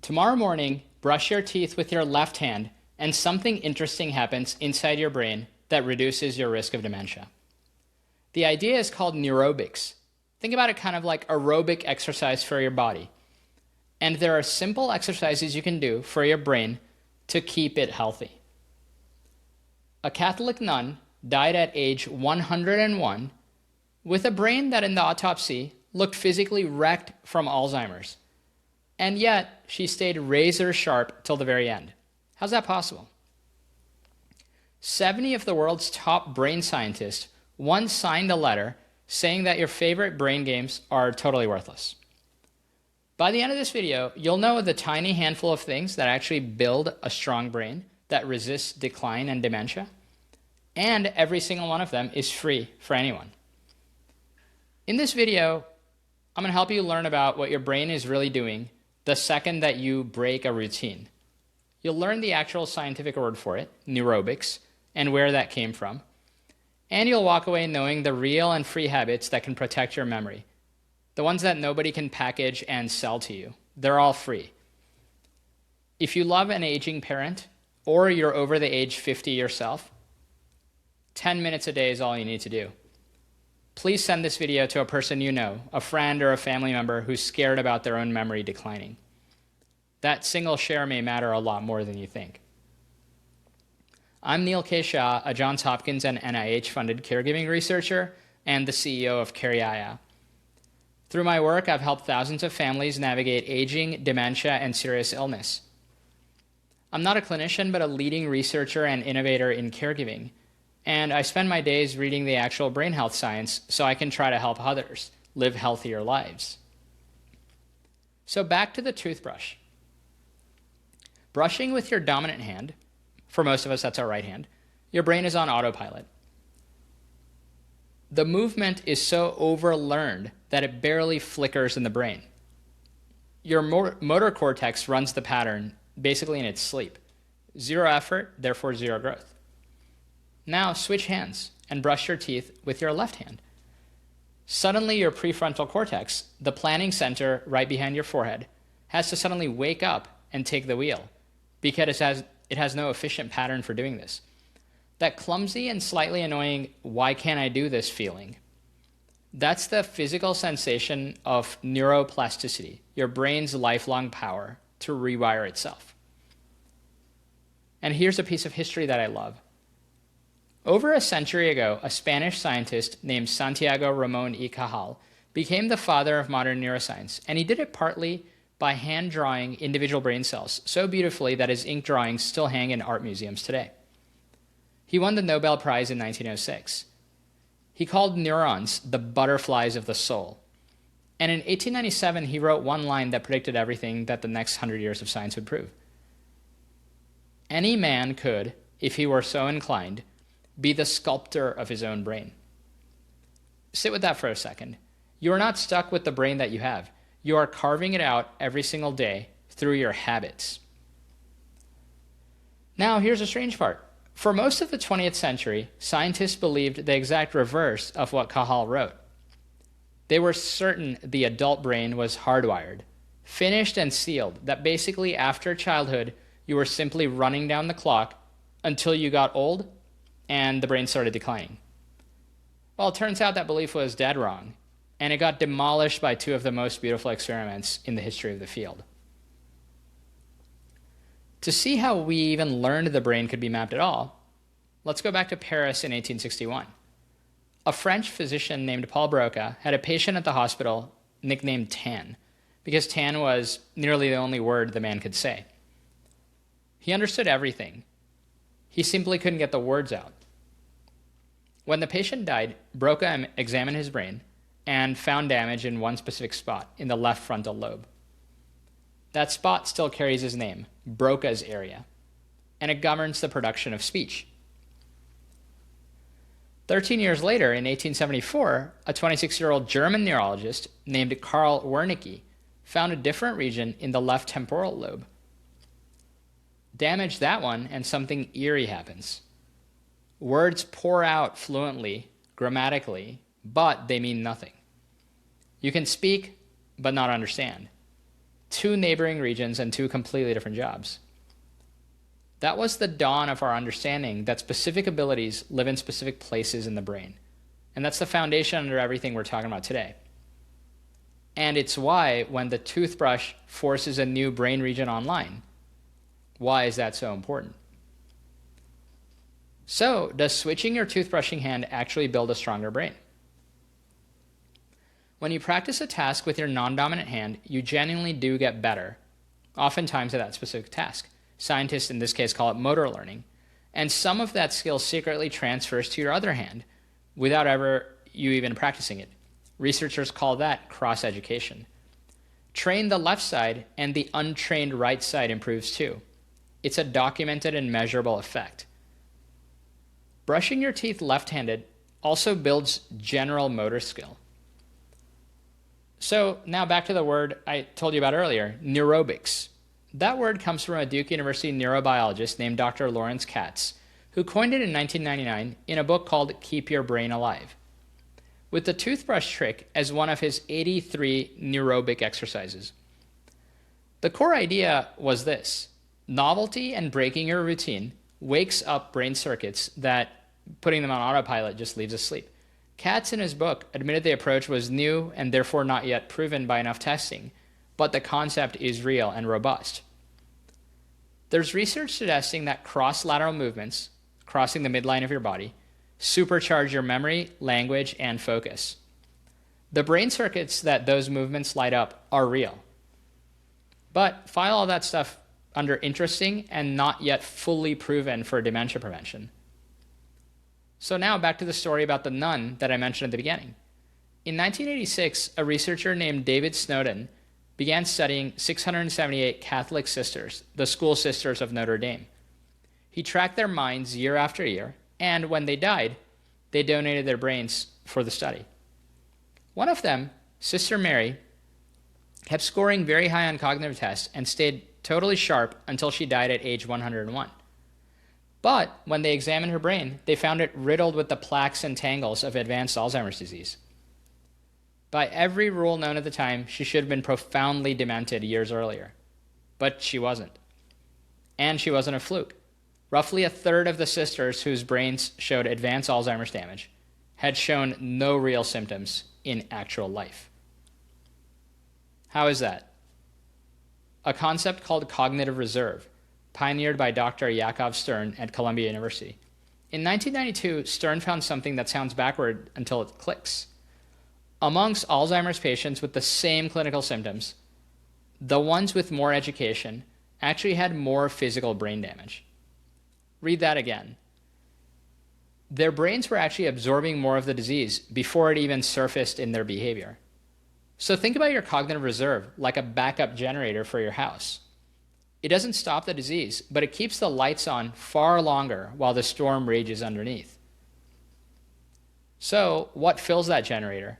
Tomorrow morning, brush your teeth with your left hand, and something interesting happens inside your brain that reduces your risk of dementia. The idea is called Neurobics. Think about it kind of like aerobic exercise for your body. And there are simple exercises you can do for your brain to keep it healthy. A Catholic nun died at age 101 with a brain that in the autopsy looked physically wrecked from Alzheimer's. And yet, she stayed razor sharp till the very end. How's that possible? 70 of the world's top brain scientists once signed a letter saying that your favorite brain games are totally worthless. By the end of this video, you'll know the tiny handful of things that actually build a strong brain that resists decline and dementia, and every single one of them is free for anyone. In this video, I'm going to help you learn about what your brain is really doing the second that you break a routine. You'll learn the actual scientific word for it, neurobics, and where that came from. And you'll walk away knowing the real and free habits that can protect your memory. The ones that nobody can package and sell to you. They're all free. If you love an aging parent, or you're over the age 50 yourself, 10 minutes a day is all you need to do. Please send this video to a person you know, a friend or a family member who's scared about their own memory declining. That single share may matter a lot more than you think. I'm Neal K. Shah, a Johns Hopkins and NIH-funded caregiving researcher and the CEO of CareYaya. Through my work, I've helped thousands of families navigate aging, dementia, and serious illness. I'm not a clinician, but a leading researcher and innovator in caregiving, and I spend my days reading the actual brain health science so I can try to help others live healthier lives. So back to the toothbrush. Brushing with your dominant hand, for most of us that's our right hand, your brain is on autopilot. The movement is so overlearned that it barely flickers in the brain. Your motor cortex runs the pattern basically in its sleep. Zero effort, therefore zero growth. Now switch hands and brush your teeth with your left hand. Suddenly your prefrontal cortex, the planning center right behind your forehead, has to suddenly wake up and take the wheel because it has no efficient pattern for doing this. That clumsy and slightly annoying, why can't I do this feeling? That's the physical sensation of neuroplasticity, your brain's lifelong power to rewire itself. And here's a piece of history that I love. Over a century ago, a Spanish scientist named Santiago Ramon y Cajal became the father of modern neuroscience, and he did it partly by hand drawing individual brain cells so beautifully that his ink drawings still hang in art museums today. He won the Nobel Prize in 1906. He called neurons the butterflies of the soul. And in 1897, he wrote one line that predicted everything that the next 100 years of science would prove. Any man could, if he were so inclined, be the sculptor of his own brain. Sit with that for a second. You are not stuck with the brain that you have. You are carving it out every single day through your habits. Now, here's the strange part. For most of the 20th century, scientists believed the exact reverse of what Cajal wrote. They were certain the adult brain was hardwired, finished and sealed, that basically after childhood, you were simply running down the clock until you got old and the brain started declining. Well, it turns out that belief was dead wrong, and it got demolished by two of the most beautiful experiments in the history of the field. To see how we even learned the brain could be mapped at all, let's go back to Paris in 1861. A French physician named Paul Broca had a patient at the hospital nicknamed Tan, because tan was nearly the only word the man could say. He understood everything. He simply couldn't get the words out. When the patient died, Broca examined his brain and found damage in one specific spot, in the left frontal lobe. That spot still carries his name, Broca's area, and it governs the production of speech. 13 years later, in 1874, a 26-year-old German neurologist named Karl Wernicke found a different region in the left temporal lobe. Damage that one, and something eerie happens. Words pour out fluently, grammatically, but they mean nothing. You can speak, but not understand. two neighboring regions and two completely different jobs. That was the dawn of our understanding that specific abilities live in specific places in the brain. And that's the foundation under everything we're talking about today. And it's why when the toothbrush forces a new brain region online, why is that so important? So, does switching your toothbrushing hand actually build a stronger brain? When you practice a task with your non-dominant hand, you genuinely do get better, oftentimes at that specific task. Scientists in this case call it motor learning. And some of that skill secretly transfers to your other hand without ever you even practicing it. Researchers call that cross-education. Train the left side and the untrained right side improves too. It's a documented and measurable effect. Brushing your teeth left-handed also builds general motor skill. So now back to the word I told you about earlier, neurobics. That word comes from a Duke University neurobiologist named Dr. Lawrence Katz, who coined it in 1999 in a book called Keep Your Brain Alive, with the toothbrush trick as one of his 83 neurobic exercises. The core idea was this: novelty and breaking your routine wakes up brain circuits that putting them on autopilot just leaves asleep. Katz in his book admitted the approach was new and therefore not yet proven by enough testing, but the concept is real and robust. There's research suggesting that cross-lateral movements, crossing the midline of your body, supercharge your memory, language, and focus. The brain circuits that those movements light up are real. But file all that stuff under interesting and not yet fully proven for dementia prevention. So now back to the story about the nun that I mentioned at the beginning. In 1986, a researcher named David Snowden began studying 678 Catholic sisters, the school sisters of Notre Dame. He tracked their minds year after year, and when they died, they donated their brains for the study. One of them, Sister Mary, kept scoring very high on cognitive tests and stayed totally sharp until she died at age 101. But when they examined her brain, they found it riddled with the plaques and tangles of advanced Alzheimer's disease. By every rule known at the time, she should have been profoundly demented years earlier. But she wasn't. And she wasn't a fluke. Roughly a third of the sisters whose brains showed advanced Alzheimer's damage had shown no real symptoms in actual life. How is that? A concept called cognitive reserve, pioneered by Dr. Yakov Stern at Columbia University. In 1992, Stern found something that sounds backward until it clicks. Amongst Alzheimer's patients with the same clinical symptoms, the ones with more education actually had more physical brain damage. Read that again. Their brains were actually absorbing more of the disease before it even surfaced in their behavior. So think about your cognitive reserve like a backup generator for your house. It doesn't stop the disease, but it keeps the lights on far longer while the storm rages underneath. So what fills that generator?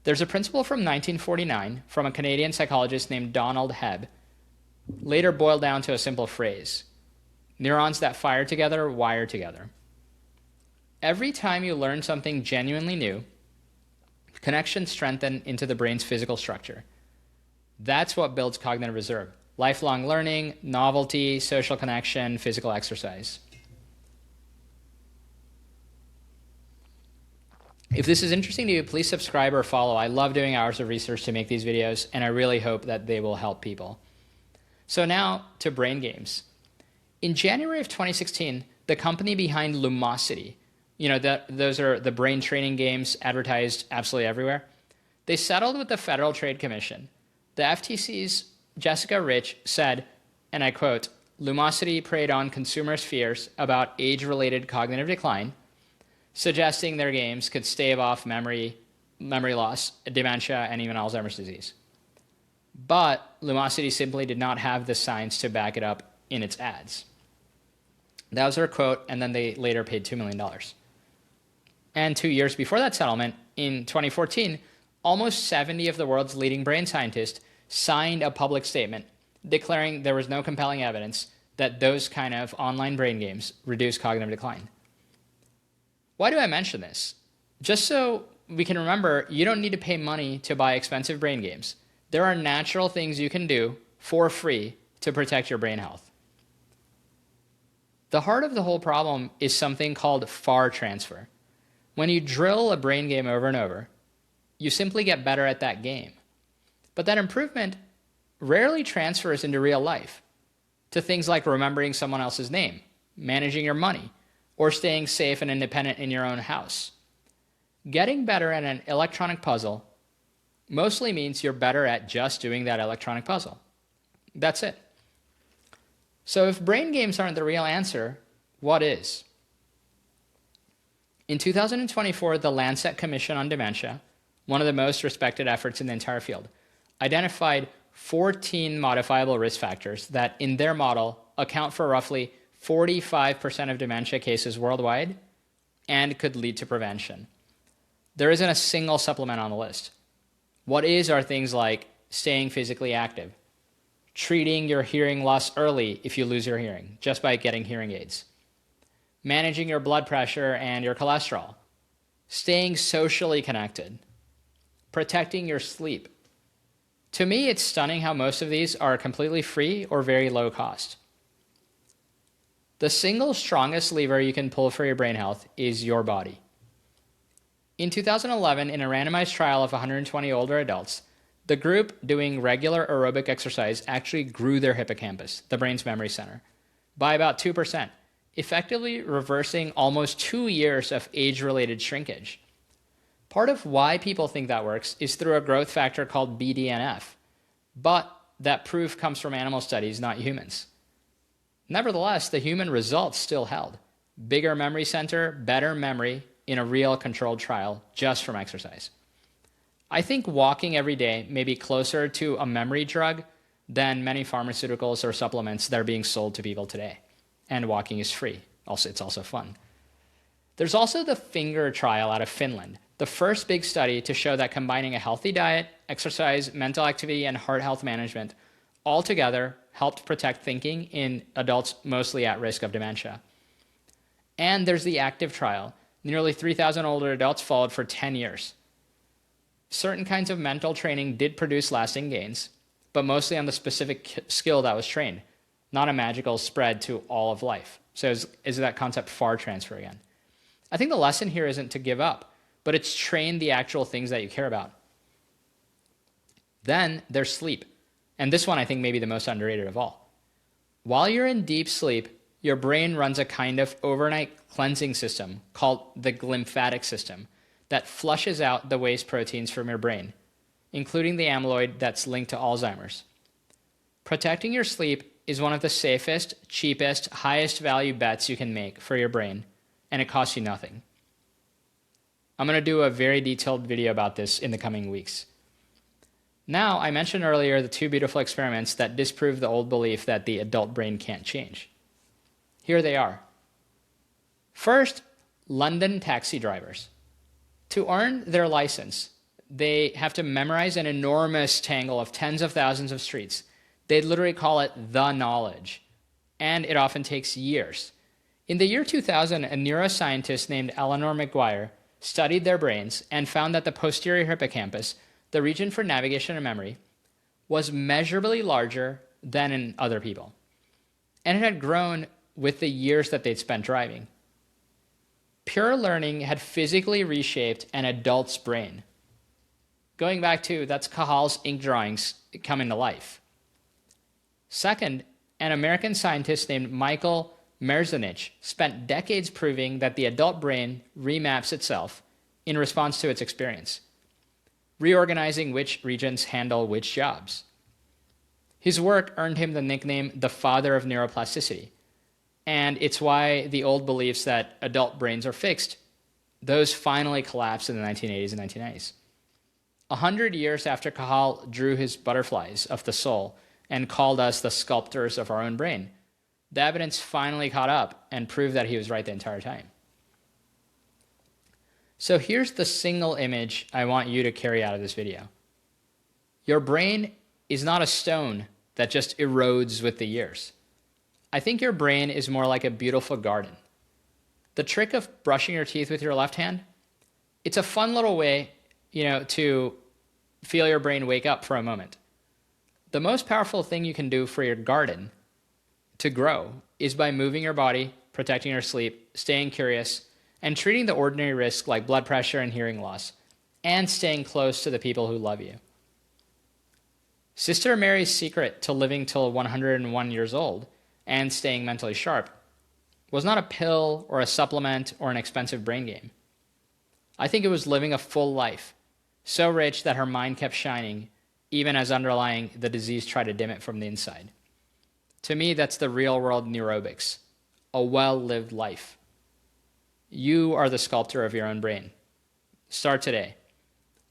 There's a principle from 1949 from a Canadian psychologist named Donald Hebb, later boiled down to a simple phrase: neurons that fire together wire together. Every time you learn something genuinely new, connections strengthen into the brain's physical structure. That's what builds cognitive reserve: lifelong learning, novelty, social connection, physical exercise. If this is interesting to you, please subscribe or follow. I love doing hours of research to make these videos, and I really hope that they will help people. So now to brain games. In January of 2016, the company behind Lumosity, those are the brain training games advertised absolutely everywhere, they settled with the Federal Trade Commission. The FTC's Jessica Rich said, and I quote, "Lumosity preyed on consumers' fears about age-related cognitive decline, suggesting their games could stave off memory loss, dementia, and even Alzheimer's disease. But Lumosity simply did not have the science to back it up in its ads." That was her quote, and then they later paid $2 million. And 2 years before that settlement, in 2014, almost 70 of the world's leading brain scientists signed a public statement declaring there was no compelling evidence that those kind of online brain games reduce cognitive decline. Why do I mention this? Just so we can remember, you don't need to pay money to buy expensive brain games. There are natural things you can do for free to protect your brain health. The heart of the whole problem is something called far transfer. When you drill a brain game over and over, you simply get better at that game. But that improvement rarely transfers into real life, to things like remembering someone else's name, managing your money, or staying safe and independent in your own house. Getting better at an electronic puzzle mostly means you're better at just doing that electronic puzzle. That's it. So if brain games aren't the real answer, what is? In 2024, the Lancet Commission on Dementia, one of the most respected efforts in the entire field, identified 14 modifiable risk factors that, in their model, account for roughly 45% of dementia cases worldwide and could lead to prevention. There isn't a single supplement on the list. What is are things like staying physically active, treating your hearing loss early if you lose your hearing just by getting hearing aids, managing your blood pressure and your cholesterol, staying socially connected, protecting your sleep. To me, it's stunning how most of these are completely free or very low cost. The single strongest lever you can pull for your brain health is your body. In 2011, in a randomized trial of 120 older adults, the group doing regular aerobic exercise actually grew their hippocampus, the brain's memory center, by about 2%, effectively reversing almost 2 years of age-related shrinkage. Part of why people think that works is through a growth factor called BDNF, but that proof comes from animal studies, not humans. Nevertheless, the human results still held. Bigger memory center, better memory in a real controlled trial just from exercise. I think walking every day may be closer to a memory drug than many pharmaceuticals or supplements that are being sold to people today. And walking is free. Also, it's also fun. There's also the finger trial out of Finland, the first big study to show that combining a healthy diet, exercise, mental activity, and heart health management all together helped protect thinking in adults mostly at risk of dementia. And there's the active trial. Nearly 3,000 older adults followed for 10 years. Certain kinds of mental training did produce lasting gains, but mostly on the specific skill that was trained, not a magical spread to all of life. So is that concept far transfer again? I think the lesson here isn't to give up, but it's train the actual things that you care about. Then there's sleep. And this one I think may be the most underrated of all. While you're in deep sleep, your brain runs a kind of overnight cleansing system called the glymphatic system that flushes out the waste proteins from your brain, including the amyloid that's linked to Alzheimer's. Protecting your sleep is one of the safest, cheapest, highest value bets you can make for your brain, and it costs you nothing. I'm going to do a very detailed video about this in the coming weeks. Now, I mentioned earlier the two beautiful experiments that disprove the old belief that the adult brain can't change. Here they are. First, London taxi drivers. To earn their license, they have to memorize an enormous tangle of tens of thousands of streets. They literally call it the knowledge, and it often takes years. In the year 2000, a neuroscientist named Eleanor McGuire studied their brains and found that the posterior hippocampus, the region for navigation and memory, was measurably larger than in other people. And it had grown with the years that they'd spent driving. Pure learning had physically reshaped an adult's brain. Going back to, that's Cajal's ink drawings coming to life. Second, an American scientist named Michael Merzenich spent decades proving that the adult brain remaps itself in response to its experience, reorganizing which regions handle which jobs. His work earned him the nickname the father of neuroplasticity, and it's why the old beliefs that adult brains are fixed, those finally collapsed in the 1980s and 1990s. 100 years after Cajal drew his butterflies of the soul and called us the sculptors of our own brain, the evidence finally caught up and proved that he was right the entire time. So here's the single image I want you to carry out of this video. Your brain is not a stone that just erodes with the years. I think your brain is more like a beautiful garden. The trick of brushing your teeth with your left hand, it's a fun little way, to feel your brain wake up for a moment. The most powerful thing you can do for your garden to grow is by moving your body, protecting your sleep, staying curious, and treating the ordinary risks like blood pressure and hearing loss, and staying close to the people who love you. Sister Mary's secret to living till 101 years old and staying mentally sharp was not a pill or a supplement or an expensive brain game. I think it was living a full life, so rich that her mind kept shining, even as underlying the disease tried to dim it from the inside. To me, that's the real world neurobics, a well-lived life. You are the sculptor of your own brain. Start today.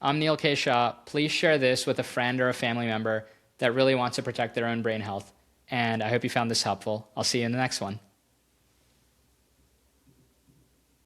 I'm Neal K. Shah. Please share this with a friend or a family member that really wants to protect their own brain health. And I hope you found this helpful. I'll see you in the next one.